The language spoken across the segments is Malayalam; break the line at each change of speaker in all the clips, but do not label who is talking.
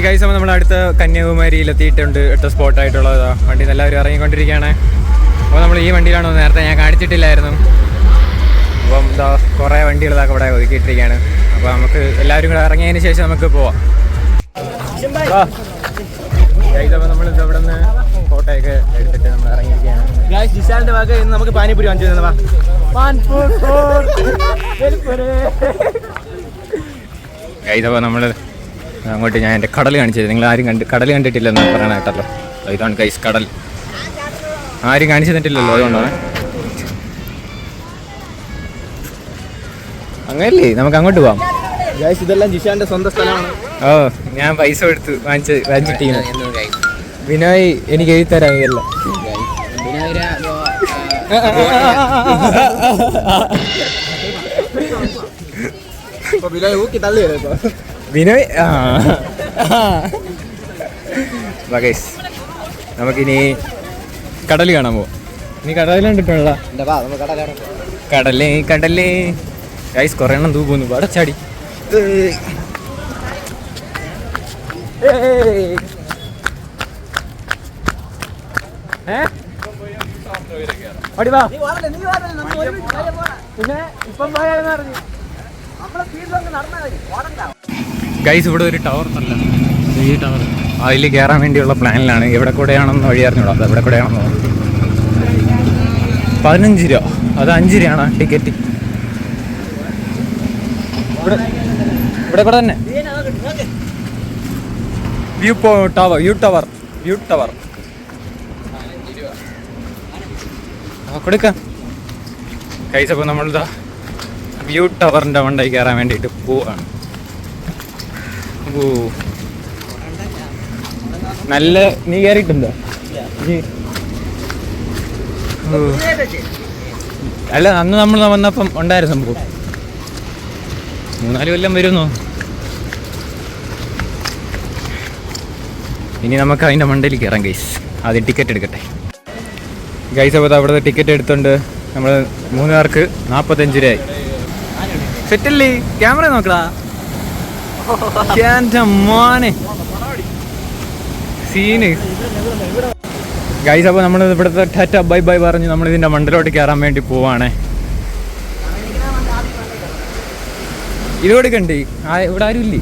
ഗൈസ്, അപ്പോൾ നമ്മൾ അടുത്ത കന്യാകുമാരിയിലെത്തിയിട്ടുണ്ട്. അടുത്ത സ്പോട്ടായിട്ടുള്ളതാ വണ്ടി എല്ലാവരും ഇറങ്ങിക്കൊണ്ടിരിക്കുകയാണ്. അപ്പോൾ നമ്മൾ ഈ വണ്ടിയിലാണോ നേരത്തെ ഞാൻ കാണിച്ചിട്ടില്ലായിരുന്നു. അപ്പം ഇതാ കുറേ വണ്ടികൾ ഇതൊക്കെ ഇവിടെ ഒതുക്കിയിട്ടിരിക്കുകയാണ്. അപ്പോൾ നമുക്ക് എല്ലാവരും കൂടെ ഇറങ്ങിയതിന് ശേഷം നമുക്ക് പോവാം. അപ്പോൾ നമ്മൾ ഇവിടെ നിന്ന് ഫോട്ടോയൊക്കെ എടുത്തിട്ട് നമ്മൾ ഇറങ്ങിയിരിക്കുകയാണ്.
ജിസാന്റെ ഭാഗം ഇന്ന് നമുക്ക് പാനിപ്പൂരി വാങ്ങിച്ചു തന്നവാ.
ഗൈസ്, അപ്പോൾ നമ്മൾ അങ്ങോട്ട് ഞാൻ എൻ്റെ കടൽ കാണിച്ചത് നിങ്ങൾ ആരും കടൽ കണ്ടിട്ടില്ലെന്ന് പറയണ കേട്ടല്ലോ. ഇതാണ് ഗൈസ് കടൽ. ആരും കാണിച്ചു തന്നിട്ടില്ലല്ലോ, അതുകൊണ്ടാണ്. അങ്ങനല്ലേ, നമുക്ക് അങ്ങോട്ട് പോവാം.
ഗൈസ്, ഇതെല്ലാം ജിഷാന്റെ സ്വന്തം സ്ഥലമാണ്.
ഓ, ഞാൻ പൈസ കൊടുത്ത് വാങ്ങിച്ചിട്ടീന്. വിനോയ് എനിക്ക് എഴുതി തരാം. ഇതല്ല വിനോയ്. ഗൈസ്, നമുക്കിനി കടൽ കാണാൻ പോവാം. നീ കടലിൽ കണ്ടിട്ടുള്ള കടലേ ഗൈസ്, കുറേ എണ്ണം തൂക്കുന്നു. പടച്ചാടി ഗൈസ്, ഇവിടെ ഒരു ടവർ അല്ല, ഈ ടവർ അതിൽ കയറാൻ വേണ്ടിയുള്ള പ്ലാനിലാണ്. എവിടെ കൂടെയാണെന്ന് വഴി അറിഞ്ഞൂടാ. അത് എവിടെ കൂടെയാണെന്ന് 15 രൂപ, അത് 5 രൂപയാണ് ടിക്കറ്റ്. ഇവിടെ കൂടെ തന്നെ വ്യൂ ടവർ കൊടുക്കാം ഗൈസ്. അപ്പോൾ നമ്മളിതാ വ്യൂ ടവറിൻ്റെ വണ്ടി കയറാൻ വേണ്ടിയിട്ട് പോവാണ്. ഓ, നല്ല നീ കയറിയിട്ടുണ്ടോ? അല്ല, അന്ന് നമ്മൾ വന്നപ്പം ഉണ്ടായിരുന്നു സംഭവം. 3-4 കൊല്ലം വരുന്നോ. ഇനി നമുക്ക് അതിൻ്റെ മണ്ടയിൽ കയറാം ഗൈസ്. ആദ്യം ടിക്കറ്റ് എടുക്കട്ടെ ഗൈസ്. അപ്പോൾ അവിടുത്തെ ടിക്കറ്റ് എടുത്തുകൊണ്ട് നമ്മൾ 3 പേർക്ക് 45 രൂപയായി. സെറ്റല്ലേ? ക്യാമറ നോക്കടാ മോനെ, സീന് ഗൈസ്. അപ്പോൾ നമ്മൾ ഇവിടുത്തെ ടാറ്റ ബൈ ബൈ പറഞ്ഞ് നമ്മൾ ഇതിൻ്റെ മണ്ടലോട്ട് കയറാൻ വേണ്ടി പോവാണേ. ഇത് കൊടുക്കണ്ടേ? ഇവിടെ ആരും ഇല്ലേ?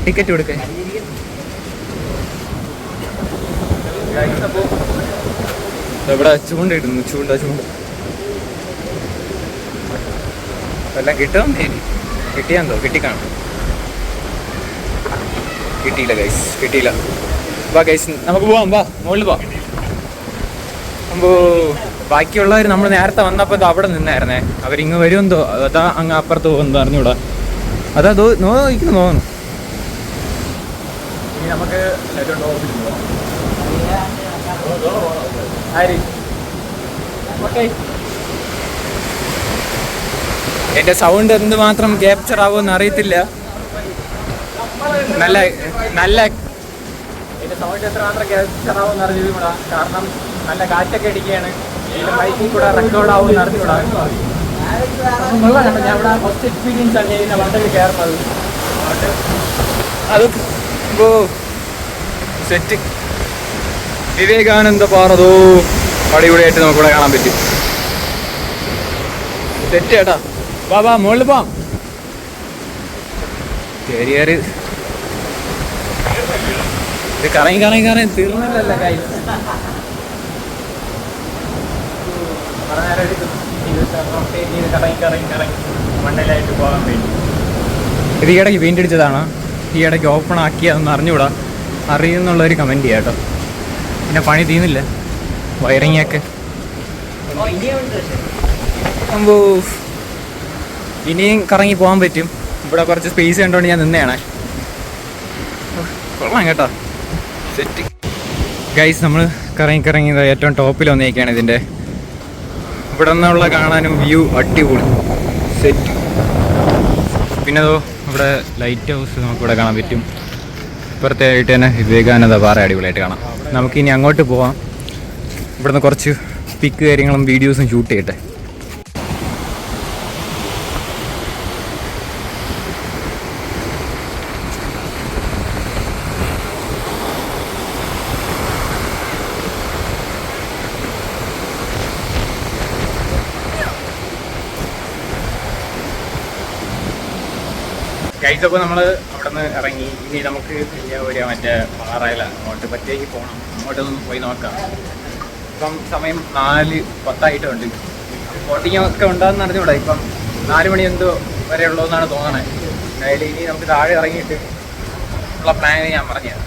ടിക്കറ്റ് കൊടുക്കേ. ഇവിടെ ചൂണ്ടിടുന്നു. ചൂണ്ട എല്ലാം കിട്ടുമെന്നേ. കിട്ടിയാന്തോ? കിട്ടിക്കാണും. കിട്ടിയില്ല ഗൈസ്, കിട്ടിയില്ല. വാ ഗൈസ്, നമുക്ക് പോവാം. വാ, മുകളിൽ പോവാം. അപ്പോൾ ബാക്കിയുള്ളവർ നമ്മൾ നേരത്തെ വന്നപ്പോൾ അവിടെ നിന്നായിരുന്നേ. അവരിങ്ങ് വരുമെന്തോ, അതാ അങ്ങ് അപ്പുറത്ത് പോകുമെന്തോ അറിഞ്ഞൂടാ. അതാ നോക്കുന്നു തോന്നുന്നു. ഇനി നമുക്ക് എൻ്റെ സൗണ്ട് എന്തുമാത്രം ക്യാപ്ചർ ആവുമെന്ന് അറിയത്തില്ല. നല്ല എൻ്റെ സൗണ്ട് എത്രമാത്രം ക്യാപ്ചർ ആവുമെന്ന് അറിഞ്ഞൂടാ. കാരണം നല്ല കാറ്റൊക്കെ അടിക്കുകയാണ്. ഇതിൻ്റെ മൈക്കിൽ കൂടെ റെക്കോർഡ് ആവുമെന്ന് അറിഞ്ഞൂടാ. ഞാൻ ഇവിടെ ഫസ്റ്റ് എക്സ്പീരിയൻസ് ആണ് ഇതിൻ്റെ വണ്ടിയിൽ കയറുന്നത്. അത് സെറ്റ് വിവേകാനന്ദ പാറതോ അടിപൊളിയായിട്ട് നമുക്കിവിടെ കാണാൻ പറ്റും. സെറ്റ് ചേട്ടാ. വാ മുകളിൽ പോവാം. കയറി ഇത് കറങ്ങി തീർന്നില്ലല്ലോ ഗൈസ്. കറങ്ങി മണ്ടയിലായിട്ട് പോകാൻ വേണ്ടി. ഇത് ഈയിടയ്ക്ക് പെയിൻ്റ് അടിച്ചതാണ്. ഈ ഇടയ്ക്ക് ഓപ്പൺ ആക്കിയതെന്ന് അറിഞ്ഞൂടാ. അറിയുന്നുള്ളൊരു കമൻറ്റ് ചെയ്യാം കേട്ടോ. പിന്നെ പണി തീർന്നില്ല, വയറിങ്ങൊക്കെ. ഇനിയും കറങ്ങി പോകാൻ പറ്റും. ഇവിടെ കുറച്ച് സ്പേസ് കണ്ടുകൊണ്ട് ഞാൻ നിന്നെയാണ്. കൊള്ളാം കേട്ടോ, സെറ്റ് ഗൈസ്. നമ്മൾ കറങ്ങി ഏറ്റവും ടോപ്പിൽ വന്നേക്കാണ് ഇതിൻ്റെ. ഇവിടെ നിന്നുള്ള കാണാനും വ്യൂ അടിപൊളി സെറ്റ്. പിന്നെ ഇവിടെ ലൈറ്റ് ഹൗസ് നമുക്കിവിടെ കാണാൻ പറ്റും. ഇപ്പുറത്തായിട്ട് തന്നെ വിവേകാനന്ദ പാറ അടിപൊളിയായിട്ട് കാണാം. നമുക്കിനി അങ്ങോട്ട് പോവാം. ഇവിടുന്ന് കുറച്ച് പിക്ക് കാര്യങ്ങളും വീഡിയോസും ഷൂട്ട് ചെയ്യട്ടെ. ഗൈസ് അപ്പോൾ നമ്മൾ അവിടെ നിന്ന് ഇറങ്ങി. ഇനി നമുക്ക് ഒരു മറ്റേ പാറയില അങ്ങോട്ട് പറ്റേക്ക് പോകണം. അങ്ങോട്ടൊന്ന് പോയി നോക്കാം. ഇപ്പം സമയം 4:10 ബോട്ടിങ് ഒക്കെ ഉണ്ടാകുന്ന അറിഞ്ഞൂടാ. ഇപ്പം 4 മണി എന്തോ വരെ ഉള്ളതെന്നാണ് തോന്നണേ. അതിൽ ഇനി നമുക്ക് താഴെ ഇറങ്ങിയിട്ട് ഉള്ള പ്ലാൻ ഞാൻ പറഞ്ഞത്.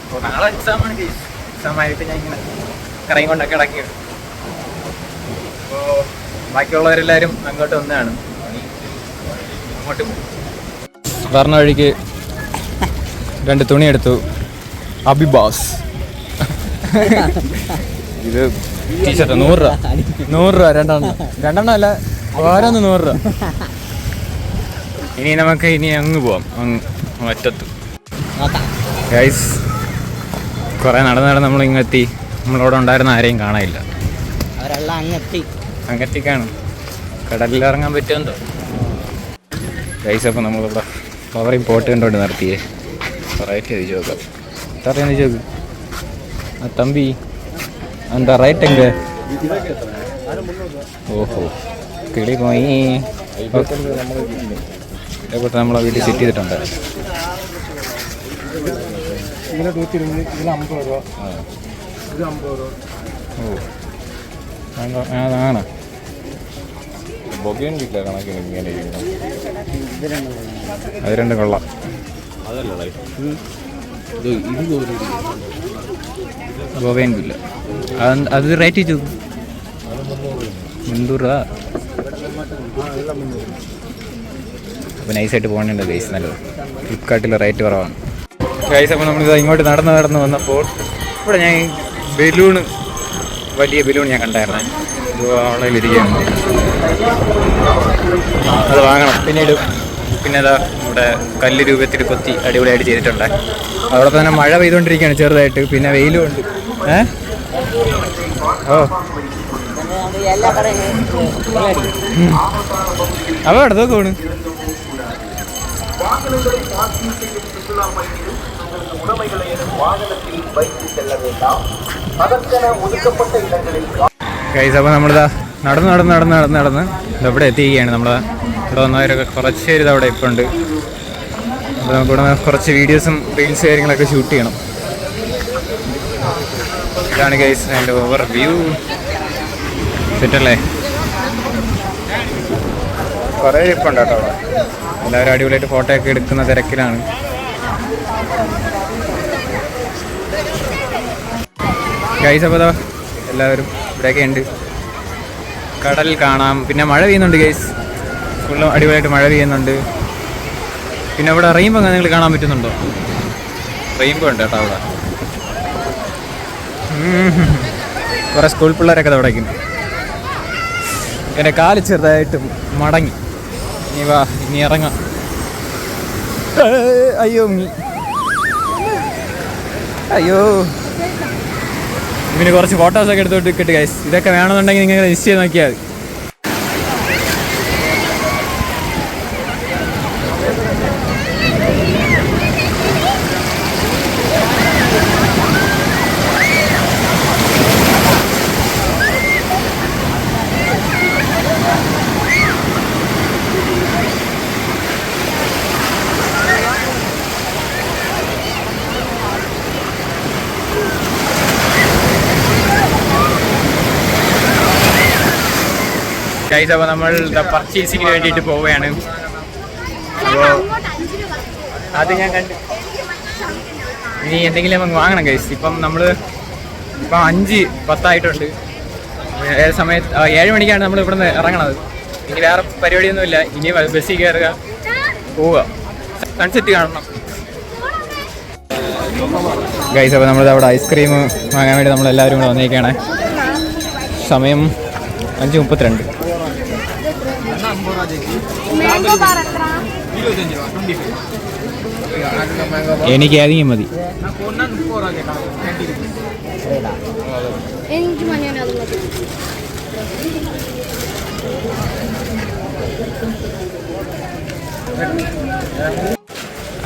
അപ്പോൾ നാളെ എക്സാമാണ് ഗൈസ്. എക്സാമായിട്ട് ഞാൻ ഇങ്ങനെ കറങ്ങി കൊണ്ടൊക്കെ ഇടയ്ക്കാണ്. അപ്പോൾ ബാക്കിയുള്ളവരെല്ലാവരും അങ്ങോട്ട് വന്നതാണ്. അങ്ങോട്ട് പറഞ്ഞ വഴിക്ക് 2 തുണി എടുത്തു. അബിബാസ് ഇത് ടീഷർട്ട് 100 രൂപ രണ്ടെണ്ണം അല്ല, ഓരോന്ന് 100 രൂപ. ഇനി നമുക്ക് അങ്ങ് പോവാം, അങ്ങ് ഒറ്റത്ത്. ഗൈസ് കുറേ നടന്ന് നമ്മൾ ഇങ്ങെത്തി. നമ്മളവിടെ ഉണ്ടായിരുന്ന ആരെയും കാണാനില്ല. അങ്ങെത്തിക്കാണ്. കടലിൽ ഇറങ്ങാൻ പറ്റുമെന്തോ. ഗൈസ് അപ്പോൾ നമ്മളിവിടെ ഫ്ലവറിങ് പോട്ട് കണ്ടോണ്ട് നിർത്തിയേ. റൈറ്റ് ചോദിച്ചു നോക്കാം. എത്രയാന്ന് ചോദിച്ചു ആ തമ്പി. എന്താ റൈറ്റ് എങ്ക? ഓഹോ കിളി പോയി. ഇതേപോലെ നമ്മളെ വീട്ടിൽ സെറ്റ് ചെയ്തിട്ടുണ്ട്. ഓ അതാണ് ബൊഗേൻ വീട്ടിലെ കണക്കിന് ഇങ്ങനെ ഇരിക്കണം. അത് രണ്ടും കൊള്ളാം. ബൊഗേൻ വില്ല അത് റേറ്റ് ചെയ്തു 300 രൂപ. അപ്പോൾ നൈസായിട്ട് പോകണുണ്ട് ഗൈസ്. നല്ലത്. ഫ്ലിപ്കാർട്ടിൽ റേറ്റ് കുറവാണ് ഗൈസ്. അപ്പോൾ നമ്മളിത് ഇങ്ങോട്ട് നടന്ന് വന്നപ്പോൾ ഇവിടെ ഞാൻ ബലൂണ്, വലിയ ബലൂൺ ഞാൻ കണ്ടായിരുന്നു. ഓൺലൈനിലിരിക്കുകയാണ്. അത് വാങ്ങണം. പിന്നെ അതാ ഇവിടെ കല്ല് രൂപത്തിൽ കൊത്തി അടിപൊളിയായിട്ട് ചെയ്തിട്ടുണ്ട്. അതോടൊപ്പം തന്നെ മഴ പെയ്തുകൊണ്ടിരിക്കുകയാണ് ചെറുതായിട്ട്. പിന്നെ വെയിലും ഉണ്ട്. ഓ അവ അടുത്തൊക്കെ പോണ്. ഗൈസ് അപ്പോൾ നമ്മളിതാ നടന്ന് ഇവിടെ എത്തിക്കുകയാണ്. നമ്മൾ ഇവിടെ വന്നവരൊക്കെ കുറച്ച് പേര് ഇതവിടെ ഇപ്പോൾ ഉണ്ട്. അപ്പോൾ നമുക്കിവിടെ കുറച്ച് വീഡിയോസും റീൽസ് കാര്യങ്ങളൊക്കെ ഷൂട്ട് ചെയ്യണം. ഇതാണ് ഗൈസ് അതിൻ്റെ ഓവർ വ്യൂ. സെറ്റല്ലേ? കുറേ ഇരിപ്പുണ്ട് കേട്ടോ അവിടെ. എല്ലാവരും അടിപൊളിയായിട്ട് ഫോട്ടോ ഒക്കെ എടുക്കുന്ന തിരക്കിലാണ്. ഗൈസ് അപ്പോൾ എല്ലാവരും ഇവിടെയൊക്കെ ഉണ്ട്. കടൽ കാണാം. പിന്നെ മഴ പെയ്യുന്നുണ്ട് ഗൈസ്. ഫുള്ളും അടിപൊളിയായിട്ട് മഴ പെയ്യുന്നുണ്ട്. പിന്നെ ഇവിടെ റെയിൻബോ നിങ്ങൾ കാണാൻ പറ്റുന്നുണ്ടോ? റെയിൻബോ ഉണ്ട് കേട്ടോ അവിടെ. കുറേ സ്കൂൾ പിള്ളേരൊക്കെ തുടയ്ക്കുന്നു. എൻ്റെ കാല് ചെറുതായിട്ട് മടങ്ങി. ഇനി ഇറങ്ങാം. അയ്യോ ഇതിന് കുറച്ച് ഫോട്ടോസൊക്കെ എടുത്തോട്ട് കിട്ടും ഗൈസ്. ഇതൊക്കെ വേണമെന്നുണ്ടെങ്കിൽ നിങ്ങൾ രജിസ്റ്റർ ചെയ്ത് നോക്കിയാൽ മതി. ഗൈസ് അപ്പോൾ നമ്മൾ പർച്ചേസിങ്ങിന് വേണ്ടിയിട്ട് പോവുകയാണ്. അപ്പോൾ അത് ഞാൻ കണ്ടു. ഇനി എന്തെങ്കിലും നമുക്ക് വാങ്ങണം ഗൈസ്. ഇപ്പം 5:10 സമയത്ത് 7 മണിക്കാണ് നമ്മൾ ഇവിടെ നിന്ന് ഇറങ്ങണത്. ഇനി വേറെ പരിപാടിയൊന്നുമില്ല. ഇനി ബസ്സിൽ കയറുക, പോവുക, സൺസെറ്റ് കാണണം ഗൈസ്. അപ്പോൾ നമ്മളവിടെ ഐസ്ക്രീം വാങ്ങാൻ വേണ്ടി നമ്മളെല്ലാവരും കൂടെ വന്നേക്കാണ്. സമയം 5:32. എനിക്ക് ഏതെങ്കിലും മതി.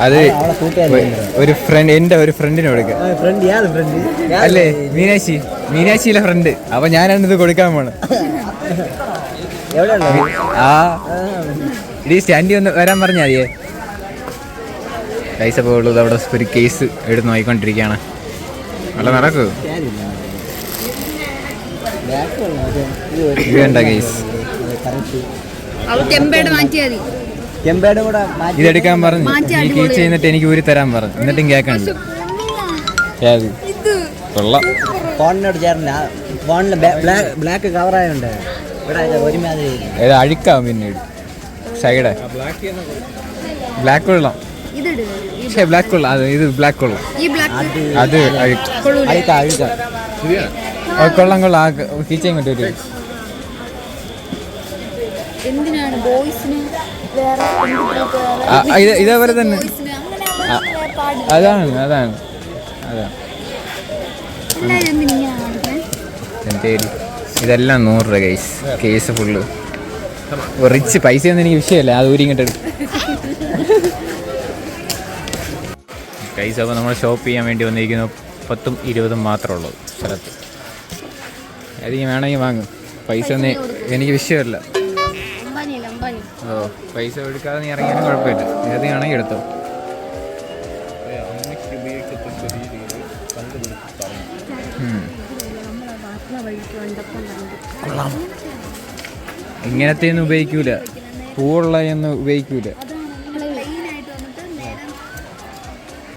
അത് ഒരു ഫ്രണ്ട്, എൻ്റെ ഒരു ഫ്രണ്ടിന് കൊടുക്കുക. അല്ലേ മീനാക്ഷിയിലെ ഫ്രണ്ട്. അപ്പൊ ഞാനാണിത് കൊടുക്കാൻ പോണം. ആ ഇടി സ്റ്റാൻഡിൽ ഒന്ന് വരാൻ പറഞ്ഞാൽ മതിയേ. പൈസ പോകുള്ളത് അവിടെ ഒരു കേസ് എടുത്ത് നോക്കിക്കൊണ്ടിരിക്കുകയാണ്. നല്ല നടക്കൂ വേണ്ട കേസ് ഇതെടുക്കാൻ പറഞ്ഞു. ഈ കീച്ച് ചെയ്യുന്നിട്ട് എനിക്ക് ഊരി തരാൻ പറഞ്ഞു. എന്നിട്ടും കേൾക്കണ്ട. കൊള്ളാം.
ഫോണിനോട് ചേർന്ന ഫോണില് ബ്ലാക്ക് കവറായുണ്ട്.
ഇത് അഴുക്കാവും പിന്നീട് സൈഡ്. ബ്ലാക്ക് കൊള്ളാം. പക്ഷേ ബ്ലാക്ക് കൊള്ളാം. ഇത് ബ്ലാക്ക് കൊള്ളാം. അത് കൊള്ളാം കൊള്ളാം. ആ കീച്ച് ചെയ്യാൻ പറ്റും. ഇതേപോലെ തന്നെ അതാണ് അതാണ് അതാണ് എന്തേലും. ഇതെല്ലാം 100 രൂപ ഗൈസ്. Case full rich. പൈസയൊന്നും എനിക്ക് വിഷയമല്ല. അത് ഊരി ഇങ്ങോട്ട് ഗൈസ്. അപ്പോൾ നമ്മൾ ഷോപ്പ് ചെയ്യാൻ വേണ്ടി വന്നിരിക്കുന്നു. 10ഉം 20ഉം മാത്രമേ ഉള്ളൂ സ്ഥലത്ത്. ഏതെങ്കിലും വേണമെങ്കിൽ വാങ്ങും. പൈസ ഒന്നും എനിക്ക് വിഷയമല്ല. ഓ പൈസ എടുക്കാതെ നീ ഇറങ്ങിയാലും കുഴപ്പമില്ല. ഏതെയാണെങ്കിൽ എടുത്തോ. കൊള്ളാം. ഇങ്ങനത്തെ ഒന്നും ഉപയോഗിക്കൂല. പൂവുള്ള ഒന്നും ഉപയോഗിക്കൂല.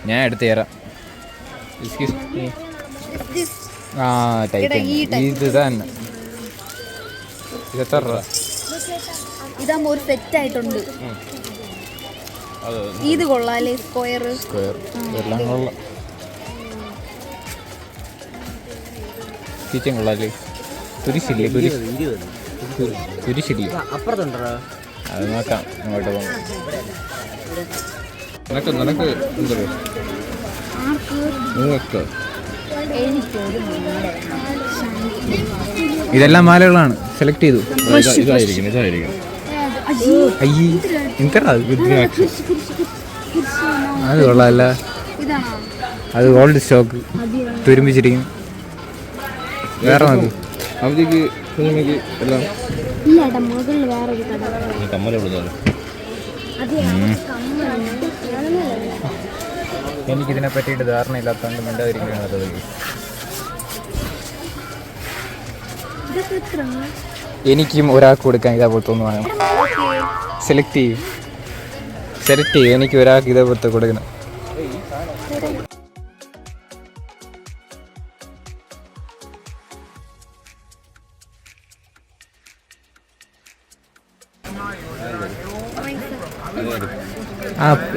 ഞാൻ എടുത്തു തരാം. ആ ടൈറ്റ്. ഇത് തന്നെ. ഇത് എത്ര രൂപ?
ഇതാകുമ്പോ ഒരു സെറ്റ് ആയിട്ടുണ്ട്. ഇത് കൊള്ളാല്ലേ? സ്ക്വയർ
എല്ലാം കൊള്ളാം. കിച്ചൻ കൊള്ളാല്ലേ? കുരിശില്ലേ? കുരിശില്ലേ?
അപ്പുറത്തുണ്ടോ?
അത് നോക്കാം. അങ്ങോട്ട് പോകാം. നിനക്ക് എന്തോ ഇതെല്ലാം മാലകളാണ്. സെലക്ട് ചെയ്തു. അയ്യേ എനിക്കടാ അത് കൊള്ളാമല്ല. അത് ഓൾഡ് സ്റ്റോക്ക് തുരുമ്പിച്ചിരിക്കും. വേറെ മതി. അവധിക്ക് കുഞ്ഞമ്മയ്ക്ക് എല്ലാം എനിക്കിതിനെ പറ്റിയിട്ട് ധാരണയില്ലാത്തതുകൊണ്ട് മിണ്ടാതിരിക്കുകയാണ് നല്ലത്. എനിക്കും ഒരാൾക്ക് കൊടുക്കാൻ ഇതേപോലത്തെ ഒന്ന് വാങ്ങണം. സെലക്ട് ചെയ്യും. എനിക്ക് ഒരാൾക്ക് ഇതേപോലത്തെ കൊടുക്കണം.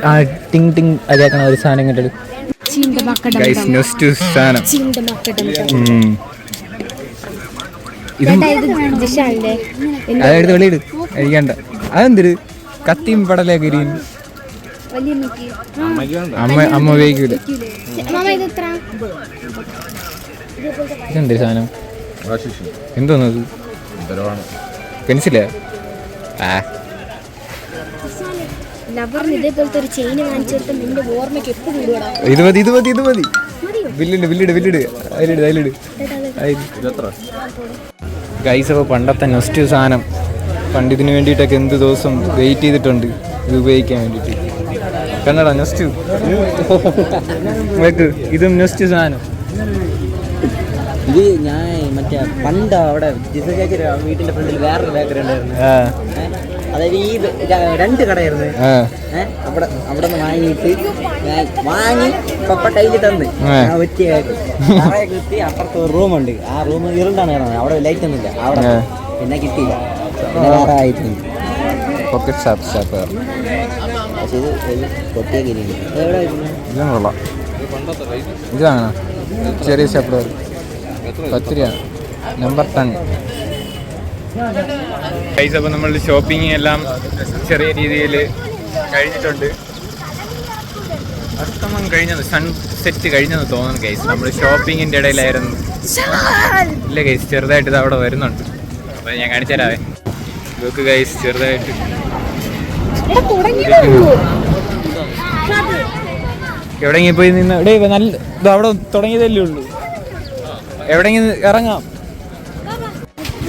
ആ ടിങ് ടിങ് അതാക്കണ ഒരു സാധനം ഇങ്ങോട്ട് സാധനം. അതെടുത്ത് വെളിയിട്. കഴിക്കണ്ട. അതെന്തൊരു കത്തിയും പടലൊക്കെ ഇരിക്കും. അമ്മ ഉപയോഗിക്കൂല. ഇതെന്ത് സാധനം? എന്തോന്നത്? പെൻസിലാ? ആ ഇത് മതി. ബില്ലിട്. ഗൈസ്. അപ്പോൾ പണ്ടത്തെ നെസ്റ്റ് സാധനം. പണ്ട് ഇതിന് വേണ്ടിയിട്ടൊക്കെ എന്ത് ദിവസം വെയിറ്റ് ചെയ്തിട്ടുണ്ട് ഇത് ഉപയോഗിക്കാൻ വേണ്ടിയിട്ട്. കന്നഡ നെസ്റ്റ് വെക്ക്. ഇതും നെസ്റ്റ് സാധനം.
ഇത് ഞാൻ മറ്റേ പണ്ട് അവിടെ വീട്ടിന്റെ ഫ്രണ്ടിൽ വേറൊരു ബേക്കറി ഉണ്ടായിരുന്നു. അതായത് ഈ 2 കടയായിരുന്നു. അവിടെ നിന്ന് വാങ്ങിയിട്ട് വാങ്ങി പപ്പ കയ്യിൽ തന്ന് ഒറ്റ കിട്ടി. അപ്പുറത്ത് ഒരു റൂമുണ്ട്. ആ റൂം ഇരുണ്ടാണ് കിടന്നത്. അവിടെ ലൈറ്റ് ഒന്നുമില്ല. അവിടെ പിന്നെ കിട്ടിയില്ല. പിന്നെ വേറെ ആയിട്ടുണ്ട്.
Pocket shop.
പക്ഷെ ഇത് പൊട്ടിയൊക്കെ എവിടെ
ഇതാണ് ചെറിയ ഷാപ്പ്. 10 രൂപ. നമ്പർ 10. ഗൈസ്. അപ്പോൾ നമ്മളുടെ ഷോപ്പിംഗ് എല്ലാം ചെറിയ രീതിയിൽ കഴിഞ്ഞിട്ടുണ്ട്. അസ്തമം കഴിഞ്ഞത്, സൺസെറ്റ് കഴിഞ്ഞെന്ന് തോന്നുന്നു ഗൈസ്. നമ്മൾ ഷോപ്പിങ്ങിൻ്റെ ഇടയിലായിരുന്നു. ഇല്ല ഗൈസ്, ചെറുതായിട്ട് ഇത് അവിടെ വരുന്നുണ്ട്. അപ്പോൾ ഞാൻ കാണിച്ചു തരാവേ. ഇതൊക്കെ ഗൈസ് ചെറുതായിട്ട് എവിടെയെങ്കിലും പോയി നിന്ന് നല്ല ഇത് അവിടെ തുടങ്ങിയതല്ലേ ഉള്ളൂ. എവിടെയെങ്കിലും ഇറങ്ങാം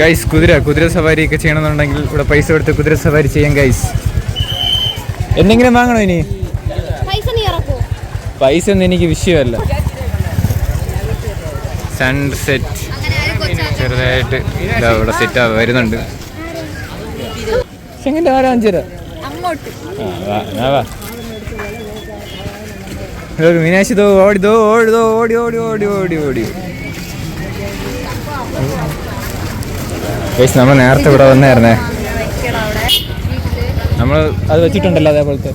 ഗൈസ്. കുതിര സവാരി ഒക്കെ ചെയ്യണമെന്നുണ്ടെങ്കിൽ ഇവിടെ പൈസ കൊടുത്ത് കുതിര സവാരി ചെയ്യാം ഗൈസ്. എന്തെങ്കിലും വാങ്ങണോ ഇനി? പൈസ ഒന്നും എനിക്ക് വിഷയമല്ല. സൺസെറ്റ് ചെറുതായിട്ട് ഇവിടെ സെറ്റ് വരുന്നുണ്ട്. എങ്ങനെ ആരാ 5 രൂപ
അങ്ങോട്ട്
മീനാക്ഷി ഓടി ഓടി ഓടി ഓടി ഓടി ഓടി. നമ്മൾ നേരത്തെ ഇവിടെ വന്നായിരുന്നേ. നമ്മൾ അത് വെച്ചിട്ടുണ്ടല്ലോ അതേപോലത്തെ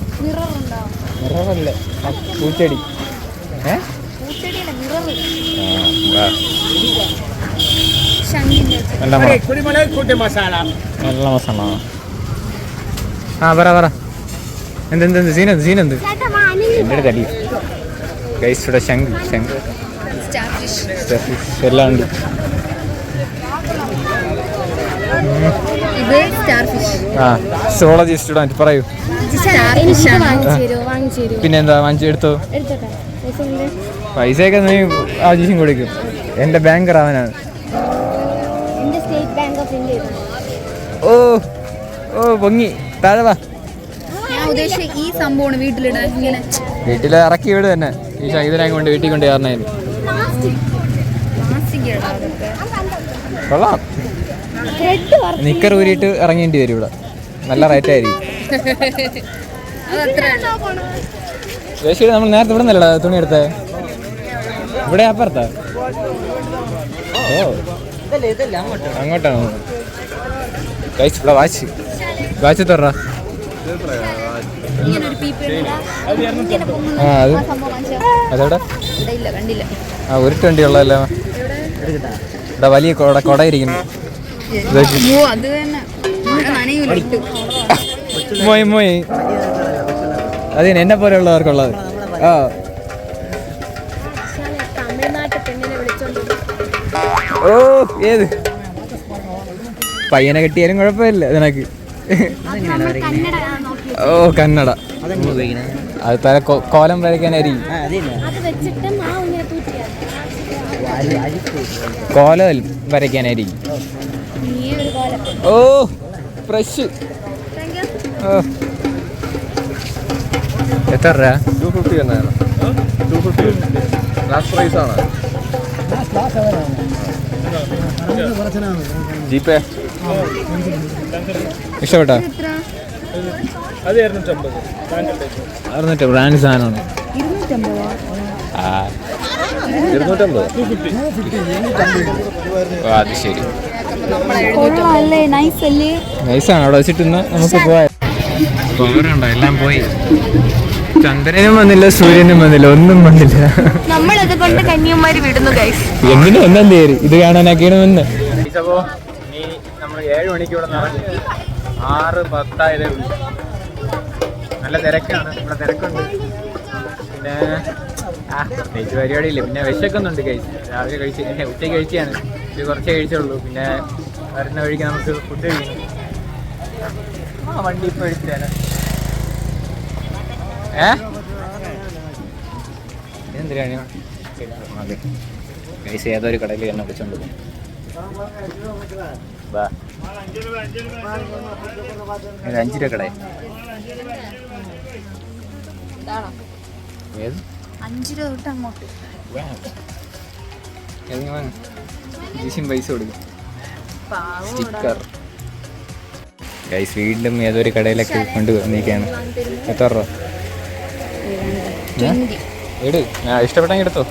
മിററല്ലേ പൂച്ചെടി. നല്ല മസാല. ആ പറ എന്തെന്ത് സീനെന്ത് എൻ്റെ അടുത്ത് അടി ഗൈസ്. ഇവിടെ ശംഖ് എല്ലാം ഉണ്ട്. ആ സോളജി സ്റ്റുഡൻറ്റ് പറയൂ. പിന്നെ എന്താ എടുത്തോ. പൈസയൊക്കെ നീ ആവശ്യം കൊടുക്കും. എൻ്റെ ബാങ്കർ അവനാണ്. ഓ പൊങ്ങി താഴെ വാ.
ഈ സംഭവമാണ്
വീട്ടിൽ ഇറക്കി വീട് തന്നെ. ഈ ഇതിനെ കൊണ്ട് വീട്ടിൽ കൊണ്ട് കയറണേന് കൊള്ളാം. നിക്കർ ഊരിയിട്ട് ഇറങ്ങേണ്ടി വരും. ഇവിടെ നല്ല റേറ്റ് ആയിരിക്കും. നമ്മൾ നേരത്തെ ഇവിടെ നിന്നല്ല തുണി എടുത്തേ. ഇവിടെ അപ്പുറത്താ. ഓ അങ്ങോട്ടാണോ ഗൈസ്? ഇവിടെ വാച്ച് തറ. ആ അതെവിടെ? ആ ഒരു വണ്ടി ഉള്ളതല്ലേ. ഇവിടെ വലിയ കൊട ഇരിക്കുന്നു. മോയ് അത് എന്നെ പോലെ ഉള്ളവർക്കുള്ളത്. ആ ഓ ഏത് പയ്യനെ കിട്ടിയാലും കുഴപ്പമില്ല നിനക്ക്. ഓ കന്നഡ. അത് തല കോലം വരയ്ക്കാനായിരിക്കും. കോലം വരയ്ക്കാനായിരിക്കും. ഓ ഫ്രഷ്. ഓ എത്ര രൂപ?
250 എന്നാണ്. 250 ലാസ്റ്റ് പ്രൈസ് ആണ്.
ജീപ്പേ ഇഷ്ടപ്പെട്ടോ?
അത് 250
ബ്രാൻഡ് സാധനമാണ്.
250.
അത് ശരി. നൈസാണ്. അവിടെ വെച്ചിട്ട് നമുക്ക് പോയാൽ പോരുണ്ടോ? എല്ലാം പോയി. ചന്ദ്രനും വന്നില്ല, സൂര്യനും വന്നില്ല, ഒന്നും വന്നില്ല.
നമ്മളത് കൊണ്ട് കന്യാകുമാരി വിടുന്നു ഗൈസ്.
എന്തിനും ഒന്നും പേര് ഇത് കാണാനാക്കിയാണ് വന്ന്. നമ്മൾ 7 മണിക്ക് ഇവിടെ നടന്നു. 6:10 ആയതേ ഉള്ളൂ. നല്ല തിരക്കാണ്. ഇവിടെ തിരക്കുണ്ട്. പിന്നെ പ്രത്യേകിച്ച് പരിപാടിയില്ല. പിന്നെ വിശക്കുന്നുണ്ട് ഗൈസ്. രാവിലെ ഉച്ചയ്ക്ക് കഴിച്ചാണ്. ഇത് കുറച്ചേ കഴിച്ചുള്ളൂ. പിന്നെ വരുന്ന വഴിക്ക് നമുക്ക് ഫുഡ് കഴിക്കണം. ആ വണ്ടി ഇപ്പോൾ എടുത്തില്ല. എന്തിനാണ് അതെ ഗൈസ്? ഏതൊരു കടയിൽ എന്നെ വിളിച്ചോണ്ട് പോകും. വാ 5 രൂപ കട. ഏത്
5 രൂപ തൊട്ട് അങ്ങോട്ട്
പൈസ കൊടുക്കും. Sticker guys. വീണ്ടും ഏതൊരു കടയിലൊക്കെ കൊണ്ട് വന്നിരിക്കുകയാണ്. എത്ര രൂപ? എടു. ഇഷ്ടപ്പെട്ടെങ്കിൽ എടുത്തോ.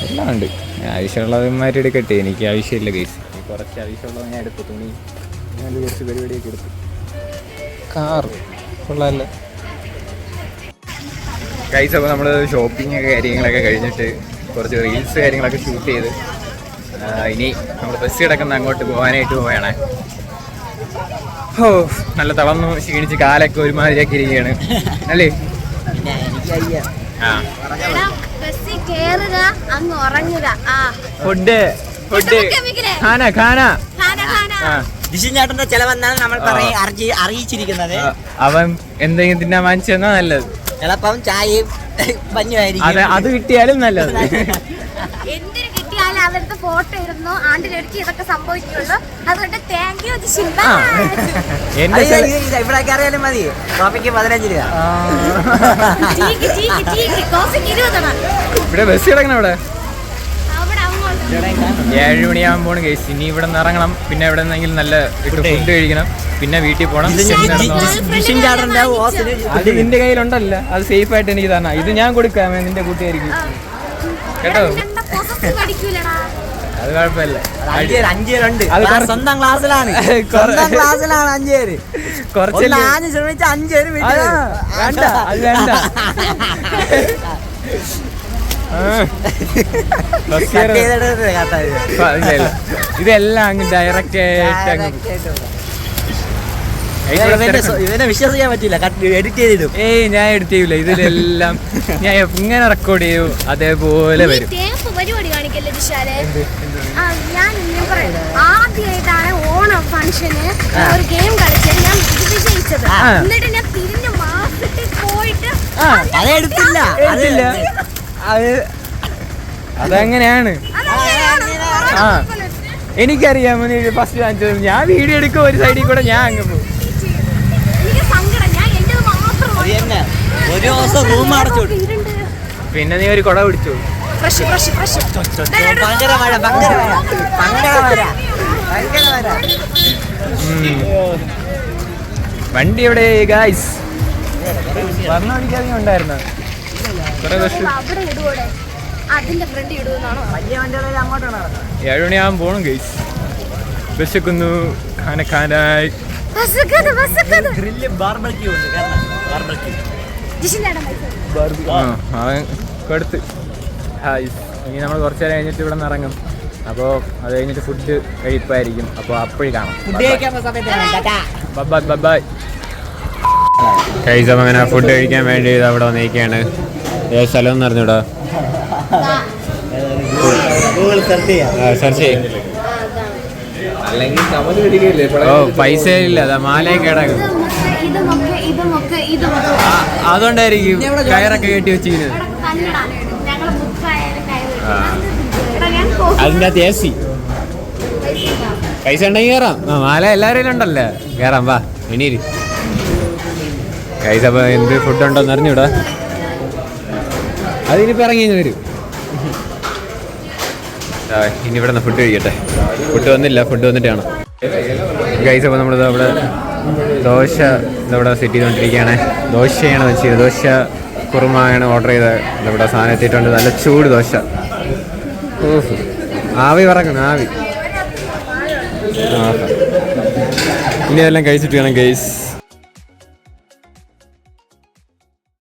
എല്ലാം ഉണ്ട്. ആവശ്യമുള്ളവന്മാർ എടുക്കട്ടെ. എനിക്ക് ആവശ്യമില്ല ഗൈസ്. കുറച്ച് ആവശ്യമുള്ളത് ഞാൻ എടുത്തു. തുണി ഞാൻ കുറച്ച് പരിപാടിയൊക്കെ എടുത്തു. കാർ കൊള്ളാമല്ലോ ഗൈസ്. അപ്പോൾ നമ്മൾ ഷോപ്പിംഗ് കാര്യങ്ങളൊക്കെ കഴിഞ്ഞിട്ട് കുറച്ച് റീൽസ് കാര്യങ്ങളൊക്കെ ഷൂട്ട് ചെയ്ത് ഇനി നമ്മൾ ബസ് കിടക്കുന്ന അങ്ങോട്ട് പോകാനായിട്ട് പോവുകയാണ്. ഓ നല്ല തളർന്നു ക്ഷീണിച്ച് കാലൊക്കെ ഒരുമാതിരിയൊക്കെ ഇരിക്കുകയാണ് അല്ലേ? ആ ഫുഡ്
ചേട്ടന്റെ ചെലവെന്നാണ് നമ്മൾ അറിയിച്ചിരിക്കുന്നത്.
അവൻ എന്തെങ്കിലും തിന്നാൻ വാങ്ങിച്ചു തന്നാ നല്ലത്.
ചിലപ്പം ചായയും പഞ്ഞുമായിരിക്കും.
അത് കിട്ടിയാലും നല്ലത്.
എന്തിനു കിട്ടിയാലും അവരുടെ ഫോട്ടോ ഇടുന്നു ആണ്ടിനൊരുക്കി ഇതൊക്കെ സംഭവിക്കുള്ളൂ. അതുകൊണ്ട് താങ്ക് യു ശിൽപ.
എന്റെ
ഇവിടേക്ക് അറിയാലും മതി. കോപ്പിക്ക് 15 രൂപ.
കോഫിക്ക് 20.
ഇവിടെ ബസ് കിടക്കണം അവിടെ
അവിടെ അങ്ങോട്ട്
7 മണിയാകുമ്പോൾ കേസ്. ഇനി ഇവിടെ നിന്ന് ഇറങ്ങണം. പിന്നെ എവിടെ നിന്നെങ്കിലും നല്ല ഫുഡ് കഴിക്കണം. പിന്നെ വീട്ടിൽ പോകണം. അത് നിന്റെ കയ്യിലുണ്ടല്ല, അത് സേഫ് ആയിട്ട് എനിക്ക് തന്നെ. ഇത് ഞാൻ കൊടുക്കാം നിന്റെ കൂട്ടുകാർക്ക് കേട്ടോ. അത് കുഴപ്പമില്ല.
അഞ്ചേരുണ്ട്.
അത്
സ്വന്തം ക്ലാസ്സിലാണ്. സ്വന്തം ക്ലാസ്സിലാണ് 5 പേര്.
കുറച്ചല്ലേ
ശ്രമിച്ച 5 പേര്
വേണ്ട അത് വേണ്ട. ഇതെല്ലാം അങ്ങ് ഡയറക്റ്റ് ആയിട്ട് അങ്ങ്
ഇവനെ വിശ്വസിക്കാൻ പറ്റില്ല. എഡിറ്റ് ചെയ്തിടും.
ഏയ് ഞാൻ എഡിറ്റ് ചെയ്യൂല. ഇതിലെല്ലാം ഞാൻ ഇങ്ങനെ റെക്കോർഡ് ചെയ്യൂ, അതേപോലെ വരും.
പരിപാടി കാണിക്കല്ലേ വിശാലെ. ഞാൻ ആദ്യമായിട്ടാണ് ഓണം ഫംഗ്ഷന് ഒരു ഗെയിം കളിച്ചത്. ഞാൻ വിജയിച്ചത്. എന്നിട്ട് ഞാൻ തിരിഞ്ഞ് മാസത്തിൽ പോയിട്ട്
അതെടുത്തില്ല.
എടുത്തില്ല. അതങ്ങനെയാണ്. ആ എനിക്കറിയാം. ഫസ്റ്റ് കാണിച്ചത് ഞാൻ വീഡിയോ എടുക്കും, ഒരു സൈഡിൽ കൂടെ ഞാൻ അങ്ങ് പോകും.
എനിക്ക് സങ്കടം. ഞാൻ എൻ്റെ മാത്രം
ഒരു ദിവസം റൂം അടച്ചു.
പിന്നെ നീ ഒരു കുട പിടിച്ചു.
ഭയങ്കര മഴ.
വണ്ടി എവിടെ ഗായ്സ്? വർണ്ണമടിക്കാതെ ഉണ്ടായിരുന്ന കുറെ ബസ്
അവിടെ ഇടുവോടെ അതിന്റെ ഫ്രണ്ട് ഇടുവെന്നാണോ?
7 മണിയാകുമ്പോൾ പോകണം ഗൈസ്. വിശക്കുന്നു ഖാനായി. അവൻ കൊടുത്ത് ഹായ്. ഇനി നമ്മൾ കുറച്ച് നേരം കഴിഞ്ഞിട്ട് ഇവിടെ നിന്ന് ഇറങ്ങും. അപ്പോൾ അത് കഴിഞ്ഞിട്ട് ഫുഡ് കഴിപ്പായിരിക്കും. അപ്പോൾ അപ്പോഴും കാണാം. ബൈ. കഴിച്ച അങ്ങനെ ഫുഡ് കഴിക്കാൻ വേണ്ടി അവിടെ വന്നിരിക്കുകയാണ്. ഏത് സ്ഥലം എന്ന് അറിഞ്ഞൂടാ. സെർച്ച് ചെയ്യും. ഓ പൈസ ഇല്ല. അതാ മാലയൊക്കെ കിടക്കും. അതുകൊണ്ടായിരിക്കും കയറൊക്കെ കെട്ടി വെച്ചിരിക്കുന്നത്. അതിൻ്റെ അകത്ത് AC. പൈസ ഉണ്ടെങ്കിൽ കയറാം. മാല എല്ലാവരും ഉണ്ടല്ലോ, കയറാം. വാ എണീര് കൈസ്. അപ്പോൾ എന്ത് ഫുഡ് ഉണ്ടോന്ന് അറിഞ്ഞൂടാ. അതിനിപ്പോൾ ഇറങ്ങി വരും. ഇനി ഇവിടെ നിന്ന് ഫുഡ് കഴിക്കട്ടെ. ഫുഡ് വന്നില്ല, ഫുഡ് വന്നിട്ട് കാണാം ഗൈസ്. അപ്പോൾ നമ്മളിത് അവിടെ ദോശ ഇതവിടെ സെറ്റ് ചെയ്തുകൊണ്ടിരിക്കുകയാണ്. ദോശയാണ് വെച്ചത്. ദോശ കുറുമയാണ് ഓർഡർ ചെയ്തത്. ഇവിടെ സാധനം എത്തിയിട്ടുണ്ട്. നല്ല ചൂട് ദോശ. ഓഹ് ആവി പറക്കണം, ആവി. ഇനി അതെല്ലാം കഴിച്ചിട്ട് വേണം ഗൈസ്